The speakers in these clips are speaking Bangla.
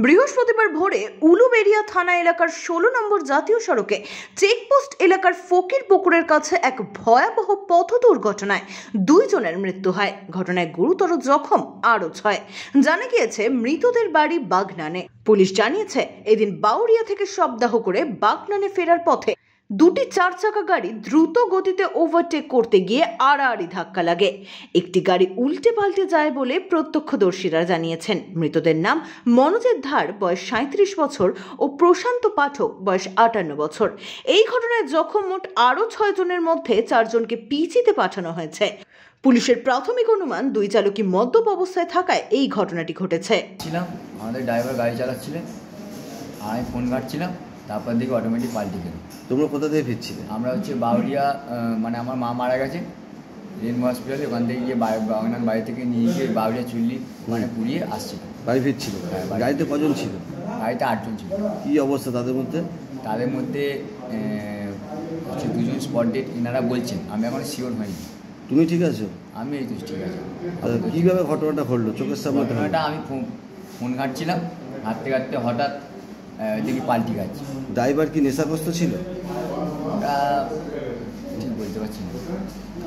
বৃহস্পতিবার ভোরে উলুবেড়িয়া থানা এলাকার ১৬ নম্বর জাতীয় সড়কে চেকপোস্ট এলাকার ফকির পুকুরের কাছে এক ভয়াবহ পথ দুর্ঘটনায় ২ জনের মৃত্যু হয়। ঘটনায় গুরুতর জখম আরও ৬। জানা গিয়েছে মৃতদের বাড়ি বাগনানে। পুলিশ জানিয়েছে এদিন বাউরিয়া থেকে সপ্তাহ করে বাগনানে ফেরার পথে দুটি ৪ চাকা গাড়ি দ্রুত গতিতে ওভারটেক করতে গিয়ে আড়াআড়ি ধাক্কা লাগে। একটি গাড়ি উল্টে পাল্টে যায় বলে প্রত্যক্ষদর্শীরা জানিয়েছেন। মৃতদের নাম মনোজের ধার, বয়স ৩৭ বছর ও প্রশান্ত পাঠক, বয়স ৫৮ বছর। এই ঘটনায় জখম মোট আরও ৬ জনের মধ্যে ৪ জনকে পিজিতে পাঠানো হয়েছে। পুলিশের প্রাথমিক অনুমান ২ চালকই মদ্যপ অবস্থায় থাকায় এই ঘটনাটি ঘটেছে। আমাদের ড্রাইভার গাড়ি চালাচ্ছিলেন, আমি ফোন ঘাটছিলাম, তারপর দিকে অটোমেটিক পাল্টি গেল। তোমরা কোথা থেকে ফিরছিলে? আমরা বাউরিয়া, মানে আমার মা মারা গেছে রেন হসপিটালে, ওখান থেকে গিয়ে বাগনান বাড়ি থেকে নিয়ে গিয়ে বাউরিয়া চুল্লি মানে পুড়িয়ে আসছিলাম। বাড়ি ফিরছিল? গাড়িতে কজন ছিল? গাড়িতে ৮ জন ছিল। কী অবস্থা তাদের মধ্যে? তাদের মধ্যে 2 জন স্পট ডেড এনারা বলছেন, আমি এখন শিওর হয়নি। তুমি ঠিক আছো? আমি এই তো ঠিক আছে। কীভাবে ঘটনাটা ঘটলো চোখের সামনে? ঘটনাটা আমি ফোন ঘাটছিলাম, ঘাটতে ঘাটতে হঠাৎ দেখি পাল্টি গাছ। ড্রাইভার কি নেশাগ্রস্ত ছিল? ওটা ঠিক বলতে পারছি না।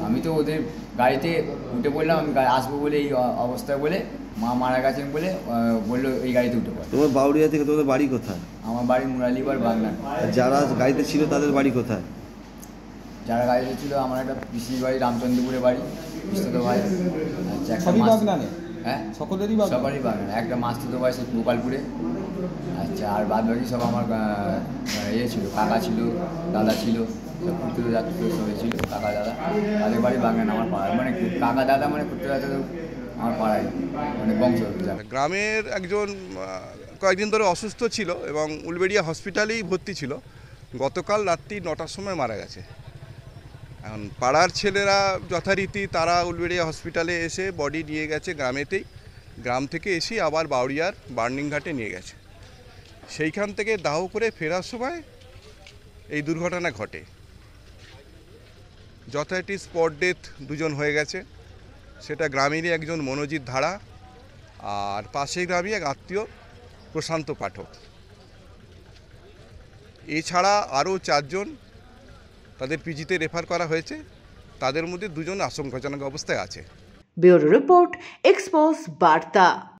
আমি তো ওদের গাড়িতে উঠে পড়লাম, আমি আসবো বলে এই অবস্থায় বলে, মা মারা গেছেন বলে বললো এই গাড়িতে উঠে পড়ে। তোমার বাউরিয়া থেকে তোমাদের বাড়ি কোথায়? আমার বাড়ি মুরালিবার বাগনান। যারা গাড়িতে ছিল তাদের বাড়ি কোথায়? যারা গাড়িতে ছিল আমার একটা পিসির বাড়ি রামচন্দ্রপুরে বাড়ি, পিসতো ভাই। আচ্ছা, হ্যাঁ সকলেরই বাগনান। একটা মাস্তুতো ভাই সে গোপালপুরে। আচ্ছা, আর বাদ বাকি সব আমার ছিল, কাকা ছিল, দাদা ছিল, সব পুত্র জাতীয় সবাই ছিল। কাকা দাদা তাদের বাড়ি বাগনান আমার পাড়ায়, মানে কাকা দাদা মানে পুত্র জাতীয় আমার পাড়ায়, মানে বংশ। গ্রামের একজন কয়েকদিন ধরে অসুস্থ ছিল এবং উলবেড়িয়া হসপিটালেই ভর্তি ছিল। গতকাল রাত্রি ৯টার সময় মারা গেছে। এখন পাড়ার ছেলেরা যথারীতি তারা উলবেড়িয়া হসপিটালে এসে বডি নিয়ে গেছে গ্রামেতেই। গ্রাম থেকে এসে আবার বাউরিয়ার বার্নিং ঘাটে নিয়ে গেছে। সেইখান থেকে দাহ করে ফেরার সময় এই দুর্ঘটনা ঘটে। যথারীতি স্পট ডেথ 2 জন হয়ে গেছে। সেটা গ্রামেরই একজন মনোজিৎ ধারা, আর পাশের গ্রামে এক আত্মীয় প্রশান্ত পাঠক। এছাড়া আরও 4 জন তাদের পিজিতে রেফার করা হয়েছে। তাদের মধ্যে 2 জন আশঙ্কাজনক অবস্থায় আছে। ব্যুরো রিপোর্ট, এক্সপোজ বার্তা।